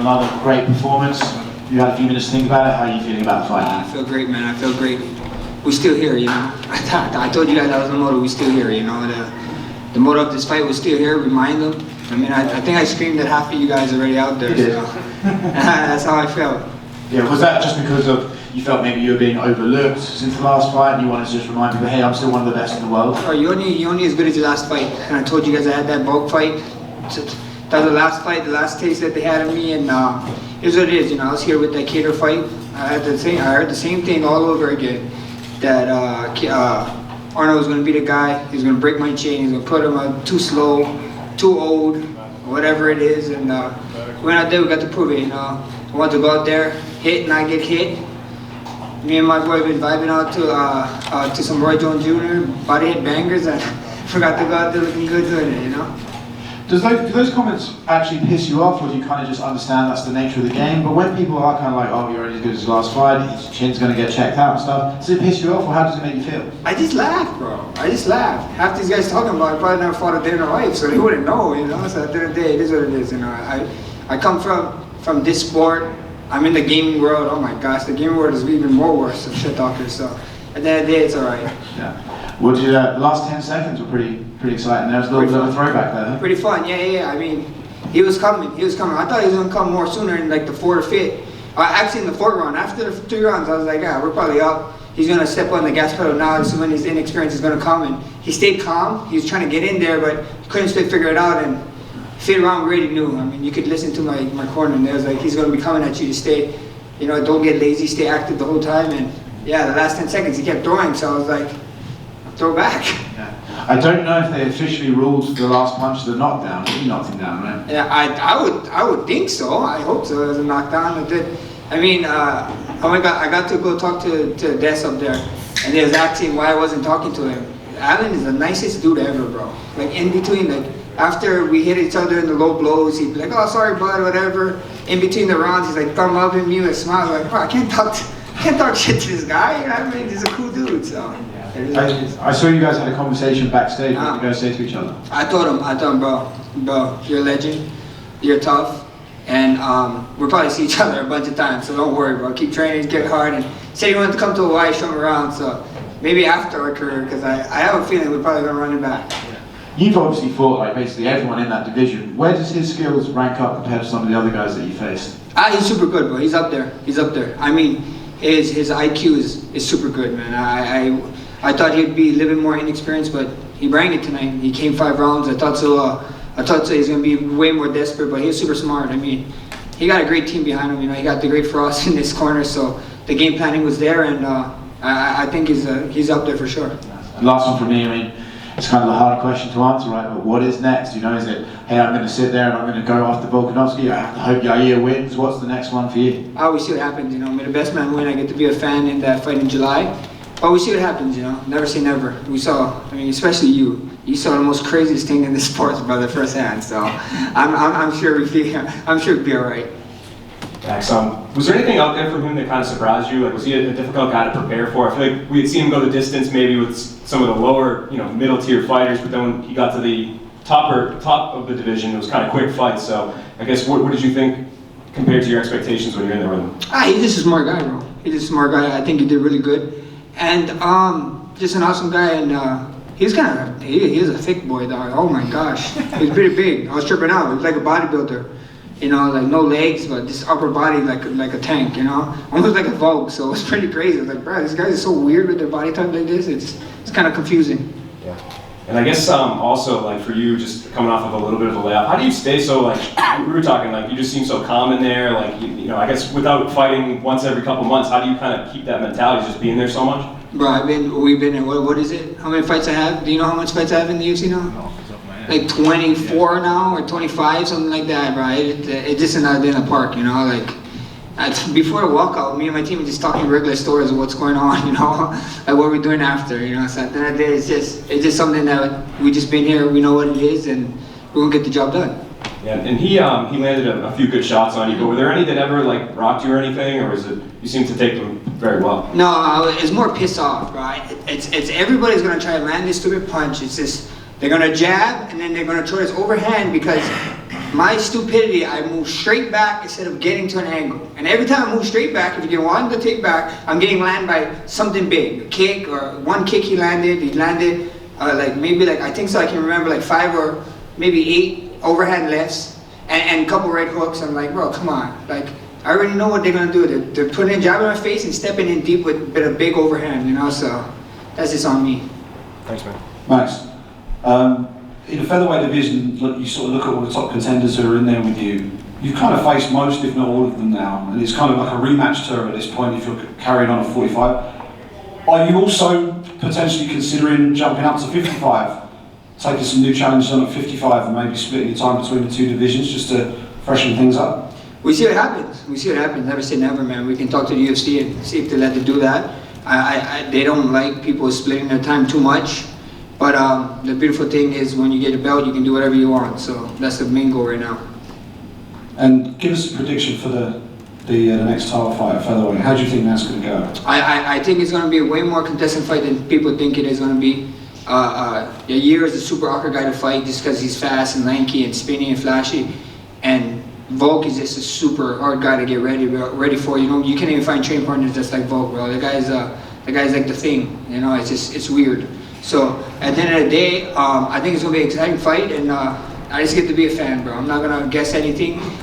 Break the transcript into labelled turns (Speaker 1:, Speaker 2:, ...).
Speaker 1: another great performance. You had a few minutes to think about it. How are you feeling about the fight?
Speaker 2: I feel great, man. I feel great. We're still here, you know. I told you guys that was the motto. We're still here, you know. The motto of this fight was still here. Remind them. I mean, I think I screamed at half of you guys already out there. So. That's how I felt.
Speaker 1: Yeah, was that just because of you felt maybe you were being overlooked since the last fight, and you wanted to just remind people, hey, I'm still one of the best in the world?
Speaker 2: Oh, you're only as good as your last fight. And I told you guys I had that bulk fight. That was the last fight, the last taste that they had of me, and here's what it is. You know, I was here with that Cater fight. I heard the same thing all over again. That Arnold was going to be the guy. He's going to break my chain. He's going to put him too slow, too old, whatever it is. And we went out there. We got to prove it. You know, I want to go out there, hit, not get hit. Me and my boy have been vibing out to some Roy Jones Jr. body hit bangers, and forgot to go out there looking good doing it. You know.
Speaker 1: Do those comments actually piss you off, or do you kind of just understand that's the nature of the game? But when people are kind of like, oh, you're only as good as his last fight, his chin's going to get checked out and stuff, does it piss you off, or how does it make you feel? I
Speaker 2: just laugh, bro. I just laugh. Half these guys talking about it probably never fought a day in their life, so they wouldn't know, you know? So at the end of the day, it is what it is, you know? I come from this sport. I'm in the gaming world. Oh my gosh, the gaming world is even more worse of shit talkers, so at the end of the day, it's all right.
Speaker 1: Yeah. Well, the last 10 seconds were pretty exciting. There was a little bit of a throwback there. Huh?
Speaker 2: Pretty fun, yeah. I mean, he was coming. I thought he was gonna come more sooner in like the 4th or 5th. Actually, in the 4th round. After the 3 rounds, I was like, yeah, we're probably up. He's gonna step on the gas pedal now. This is when his inexperience is gonna come. And he stayed calm. He was trying to get in there, but couldn't figure it out. And 5th round, we already knew. I mean, you could listen to my corner, and there was like, he's gonna be coming at you to stay. You know, don't get lazy, stay active the whole time. And yeah, the last 10 seconds, he kept throwing. So I was like, throw back. Yeah.
Speaker 1: I don't know if they officially ruled the last punch the knockdown. You knocked him down, right?
Speaker 2: Yeah, I would think so. I hope so. It was a knockdown. It did. I mean, I got to go talk to Des up there, and he was asking why I wasn't talking to him. Allen is the nicest dude ever, bro. Like in between, like after we hit each other in the low blows, he'd be like, "Oh, sorry, bud," whatever. In between the rounds, he's like thumb up at me with a smile, like, "Bro, I can't talk shit to this guy." You know what I mean? He's a cool dude, so.
Speaker 1: I saw you guys had a conversation backstage. What did you guys say to each other?
Speaker 2: I told him, bro, you're a legend, you're tough, and we'll probably see each other a bunch of times, so don't worry, bro. Keep training, get hard, and said he wanted to come to Hawaii, show him around, so maybe after our career, because I have a feeling we're probably going to run it back.
Speaker 1: You've obviously fought like basically everyone in that division. Where does his skills rank up compared to some of the other guys that you faced?
Speaker 2: He's super good, bro. He's up there. I mean, his IQ is super good, man. I thought he'd be a little bit more inexperienced, but he rang it tonight. He came 5 rounds. I thought so he's going to be way more desperate, but he was super smart. I mean, he got a great team behind him. You know, he got the great Frost in this corner, so the game planning was there, and I think he's up there for sure.
Speaker 1: And last one for me. I mean, it's kind of a hard question to answer, right? But what is next? You know, is it, hey, I'm going to sit there and I'm going to go after Volkanovski? I have to hope Yair wins. What's the next one for you?
Speaker 2: I always see what happens. You know, may the best man win. I get to be a fan in that fight in July. But we see what happens, you know. Never say never. We saw, I mean, especially you. You saw the most craziest thing in the sports, brother, firsthand. So I'm sure it'll be all right.
Speaker 3: Max, was there anything out there for him that kind of surprised you? Like, was he a difficult guy to prepare for? I feel like we had seen him go the distance maybe with some of the lower, you know, middle tier fighters, but then when he got to the top of the division, it was kind of quick fights. So I guess what did you think compared to your expectations when you're in there with him?
Speaker 2: He's just a smart guy, bro. He's just a smart guy. I think he did really good. And just an awesome guy, and he was a thick boy, dog. Oh my gosh, he was pretty big. I was tripping out. He was like a bodybuilder, you know, like no legs, but just upper body like a tank, you know, almost like a Vogue. So it was pretty crazy. I was like, bro, these guys are so weird with their body type like this. It's kind of confusing.
Speaker 3: Yeah. And I guess also like for you, just coming off of a little bit of a layoff, how do you stay so like we were talking like you just seem so calm in there, like you know, I guess without fighting once every couple months, how do you kind of keep that mentality just being there so much?
Speaker 2: Bro, we've been in what is it? How many fights I have? Do you know how much fights I have in the UFC now?
Speaker 4: No,
Speaker 2: like 24 now or 25, something like that, bro. It just another day in the park, you know, like. Before the walkout, me and my team were just talking regular stories of what's going on, you know, like what we're doing after, you know. So at the end of the day, it's just something that we just been here, we know what it is, and we're gonna get the job done.
Speaker 3: Yeah, and he landed a few good shots on you, but were there any that ever like rocked you or anything, or is it you seem to take them very well?
Speaker 2: No, it's more piss off, right? It's everybody's gonna try to land this stupid punch. It's just they're gonna jab and then they're gonna throw this overhand because my stupidity, I moved straight back instead of getting to an angle. And every time I move straight back, if you get one to take back, I'm getting landed by something big, a kick or one kick he landed like maybe like, I think so, I can remember like 5 or maybe 8 overhand lifts and a couple right hooks. I'm like, bro, come on. Like, I already know what they're gonna do. They're putting a jab in my face and stepping in deep with a big overhand, you know, so that's just on me.
Speaker 3: Thanks, man.
Speaker 4: Max, in the featherweight division, you sort of look at all the top contenders who are in there with you. You've kind of faced most, if not all of them now, and it's kind of like a rematch tour at this point if you're carrying on at 45. Are you also potentially considering jumping up to 55, taking some new challenges on at 55 and maybe splitting your time between the two divisions just to freshen things up?
Speaker 2: We see what happens. We see what happens. Never say never, man. We can talk to the UFC and see if they let them do that. They don't like people splitting their time too much. But the beautiful thing is when you get a belt, you can do whatever you want. So that's the main goal right now.
Speaker 4: And give us a prediction for the next title fight at featherweight. How do you think that's going to go?
Speaker 2: I think it's going to be a way more contested fight than people think it is going to be. Yair is a super awkward guy to fight just because he's fast and lanky and spinny and flashy. And Volk is just a super hard guy to get ready for. You know, you can't even find training partners just like Volk, bro. The guy's like the thing. You know, it's weird. So at the end of the day, I think it's gonna be an exciting fight, and I just get to be a fan, bro. I'm not gonna guess anything.